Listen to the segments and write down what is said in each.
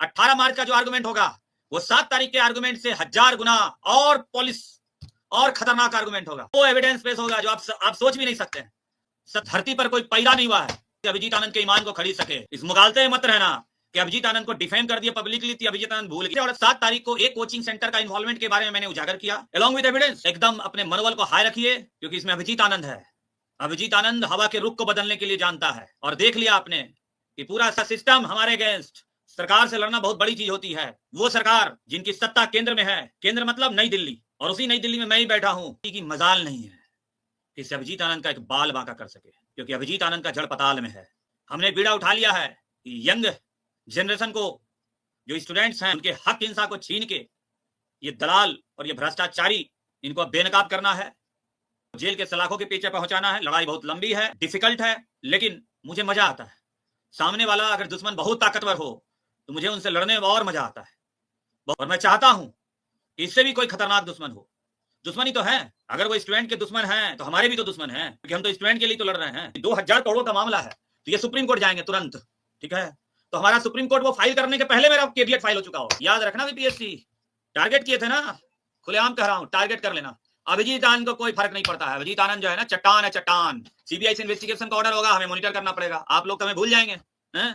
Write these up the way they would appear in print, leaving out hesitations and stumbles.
18 मार्च का जो आर्गुमेंट होगा वो 7 तारीख के आर्गुमेंट से 1000 गुना और पुलिस और खतरनाक आर्गुमेंट होगा। वो एविडेंस पेश होगा जो आप सोच भी नहीं सकते हैं। धरती पर कोई पैदा नहीं हुआ है कि अभिजीत आनंद के ईमान को खरीद सके। इस मुगालते में मत रहना कि अभिजीत आनंद को डिफेम कर दिया पब्लिकली थी, अभिजीत आनंद भूल गया। और 7 तारीख को एक कोचिंग सेंटर का इन्वॉल्वमेंट के बारे में मैंने उजागर किया अलॉन्ग विद एविडेंस। एकदम अपने मनोबल को हाई रखिए क्योंकि इसमें अभिजीत आनंद है। अभिजीत आनंद हवा के रुख को बदलने के लिए जानता है और देख लिया आपने कि पूरा सिस्टम हमारे अगेंस्ट। सरकार से लड़ना बहुत बड़ी चीज होती है। वो सरकार जिनकी सत्ता केंद्र में है, केंद्र मतलब नई दिल्ली, और उसी नई दिल्ली में मैं ही बैठा हूं कि मजाल नहीं है कि इस अभिजीत आनंद का एक बाल बांका कर सके, क्योंकि अभिजीत आनंद का जड़ पताल में है। हमने बीड़ा उठा लिया है कि यंग जनरेशन को, जो स्टूडेंट्स हैं, उनके हक हिंसा को छीन के ये दलाल और ये भ्रष्टाचारी इनको बेनकाब करना है, जेल के सलाखों के पीछे पहुंचाना है। लड़ाई बहुत लंबी है, डिफिकल्ट है, लेकिन मुझे मजा आता है। सामने वाला अगर दुश्मन बहुत ताकतवर हो तो मुझे उनसे लड़ने में और मजा आता है। और मैं चाहता हूं कि इससे भी कोई खतरनाक दुश्मन हो। दुश्मनी तो है, अगर वो स्टूडेंट के दुश्मन हैं तो हमारे भी तो दुश्मन हैं, क्योंकि हम तो स्टूडेंट के लिए तो लड़ रहे हैं। 2000 करोड़ का मामला है तो ये सुप्रीम कोर्ट जाएंगे तुरंत, ठीक है। तो हमारा सुप्रीम कोर्ट वो फाइल करने के पहले मेरा कैविएट फाइल हो चुका हो। याद रखना बीपीएससी टारगेट किए थे ना, खुलेआम कह रहा हूं, टारगेट कर लेना। अभिजीत आनंद को कोई फर्क नहीं पड़ता है। अभिजीत आनंद जो है ना, चट्टान है, चट्टान। सीबीआई से इन्वेस्टिगेशन का ऑर्डर होगा, हमें मॉनिटर करना पड़ेगा। आप लोग तो हमें भूल जाएंगे हैं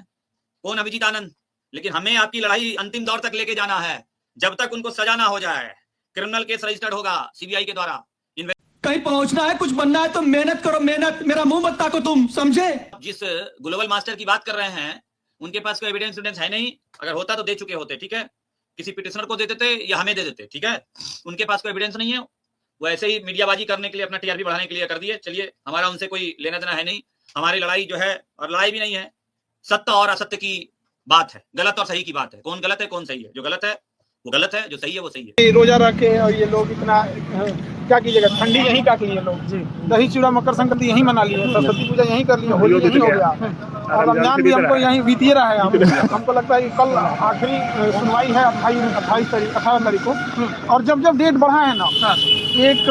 कौन अभिजीत आनंद, लेकिन हमें आपकी लड़ाई अंतिम दौर तक लेके जाना है जब तक उनको सजा ना हो जाए। क्रिमिनल केस रजिस्टर्ड होगा सीबीआई के द्वारा। कहीं पहुंचना है, कुछ बनना है तो मेहनत करो, मेहनत। मेरा मुंह मत ताको तुम, समझे। जिस ग्लोबल मास्टर की बात कर रहे हैं उनके पास कोई एविडेंस है नहीं। अगर होता तो दे चुके होते, ठीक है। किसी पिटिशनर को दे देते या हमें दे देते, ठीक है। उनके पास कोई एविडेंस नहीं है, वो ऐसे ही मीडियाबाजी करने के लिए, अपना टीआरपी बढ़ाने के लिए कर दिए। चलिए, हमारा उनसे कोई लेना देना है नहीं। हमारी लड़ाई जो है, और लड़ाई भी नहीं है, सत्य और असत्य की बात है, गलत और सही की बात है। कौन गलत है कौन सही है? जो गलत है वो गलत है, जो सही है वो सही है। रोजा रखे और ये लोग इतना क्या कीजिएगा, ठंडी यहीं काट लिए लोग, दही चूड़ा मकर संक्रांति यहीं मना लिए, सरस्वती पूजा यहीं कर लिए, होली यहीं हो गया, और रमजान भी हमको यहीं बीतिए रहा है। हमको लगता है कि कल आखिरी सुनवाई है 18 तारीख को। और जब जब डेट बढ़ा है ना, एक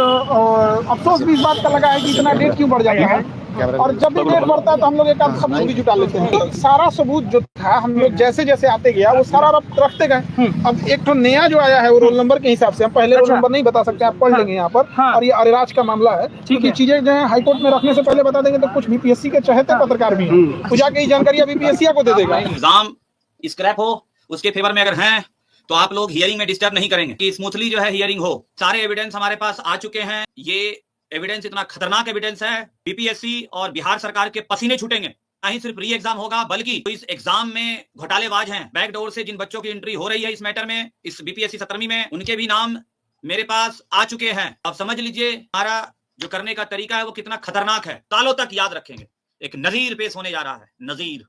अफसोस भी इस बात का लगा है कि इतना डेट क्यों बढ़ जाता है। और जब भी डेट बढ़ता है तो हम लोग एक आध सबूत भी जुटा लेते हैं। तो सारा सबूत जो था हम लोग जैसे जैसे आते गया वो सारा रखते गए। अब एक तो नया जो आया है वो रोल नंबर के हिसाब से, हम पहले रोल नंबर नहीं बता सकते, आप पढ़ लेंगे यहाँ पर। और ये अरेराज का मामला है, क्योंकि चीजें जो है हाईकोर्ट में रखने से पहले बता देंगे तो कुछ बीपीएससी के चहेते पत्रकार भी हैं, पूजा की जानकारी बीपीएससी को दे देगा। एग्जाम स्क्रैप हो उसके फेवर में अगर हैं तो आप लोग हियरिंग में डिस्टर्ब नहीं करेंगे कि स्मूथली जो है हियरिंग हो। सारे एविडेंस हमारे पास आ चुके हैं। ये एविडेंस इतना खतरनाक एविडेंस है, बीपीएससी और बिहार सरकार के पसीने छूटेंगे। नहीं सिर्फ री एग्जाम होगा, बल्कि तो इस एग्जाम में घोटालेबाज हैं, बैकडोर से जिन बच्चों की एंट्री हो रही है इस मैटर में, इस बीपीएससी 17वीं में, उनके भी नाम मेरे पास आ चुके हैं। अब समझ लीजिए हमारा जो करने का तरीका है वो कितना खतरनाक है। सालों तक याद रखेंगे। एक नजीर पेश होने जा रहा है, नजीर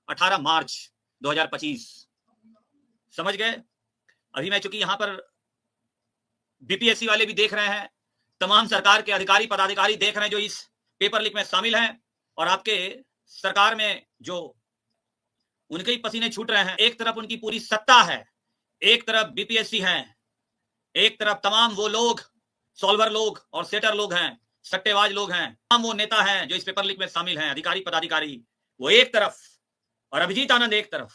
18 मार्च 2025। समझ गए? अभी मैं चूंकि यहां पर बीपीएससी वाले भी देख रहे हैं, तमाम सरकार के अधिकारी पदाधिकारी देख रहे हैं जो इस पेपर लीक में शामिल हैं, और आपके सरकार में जो उनके ही पसीने छूट रहे हैं। एक तरफ उनकी पूरी सत्ता है, एक तरफ बीपीएससी है, एक तरफ तमाम वो लोग सॉल्वर लोग और सेटर लोग हैं, सट्टेबाज लोग हैं, तमाम वो नेता हैं जो इस पेपर लीक में शामिल हैं, अधिकारी पदाधिकारी, वो एक तरफ, और अभिजीत आनंद एक तरफ।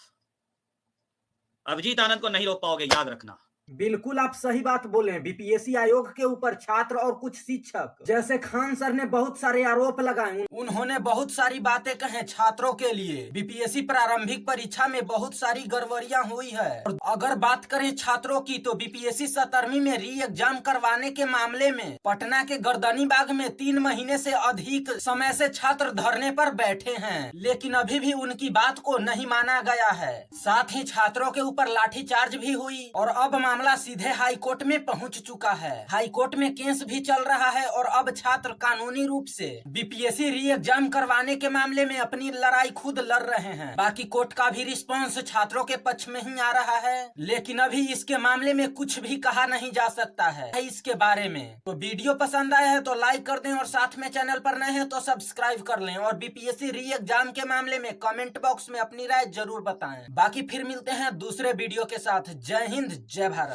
अभिजीत आनंद को नहीं रोक पाओगे, याद रखना। बिल्कुल आप सही बात बोले। बीपीएससी आयोग के ऊपर छात्र और कुछ शिक्षक जैसे खान सर ने बहुत सारे आरोप लगाए। उन्होंने बहुत सारी बातें कहे छात्रों के लिए। बीपीएससी प्रारंभिक परीक्षा में बहुत सारी गड़बड़ियां हुई है। और अगर बात करें छात्रों की तो बीपीएससी 17वीं में री एग्जाम करवाने के मामले में पटना के गर्दनी बाग में 3 महीने से अधिक समय से छात्र धरने पर बैठे हैं, लेकिन अभी भी उनकी बात को नहीं माना गया है। साथ ही छात्रों के ऊपर लाठीचार्ज भी हुई और अब मामला सीधे हाई कोर्ट में पहुंच चुका है। हाई कोर्ट में केस भी चल रहा है और अब छात्र कानूनी रूप से बीपीएससी री एग्जाम करवाने के मामले में अपनी लड़ाई खुद लड़ रहे हैं। बाकी कोर्ट का भी रिस्पांस छात्रों के पक्ष में ही आ रहा है, लेकिन अभी इसके मामले में कुछ भी कहा नहीं जा सकता है इसके बारे में। तो वीडियो पसंद आया है तो लाइक कर दें, और साथ में चैनल पर नए हैं तो सब्सक्राइब कर लें, और बीपीएससी री एग्जाम के मामले में कमेंट बॉक्स में अपनी राय जरूर बताएं। बाकी फिर मिलते हैं दूसरे वीडियो के साथ। जय हिंद, जय भारत।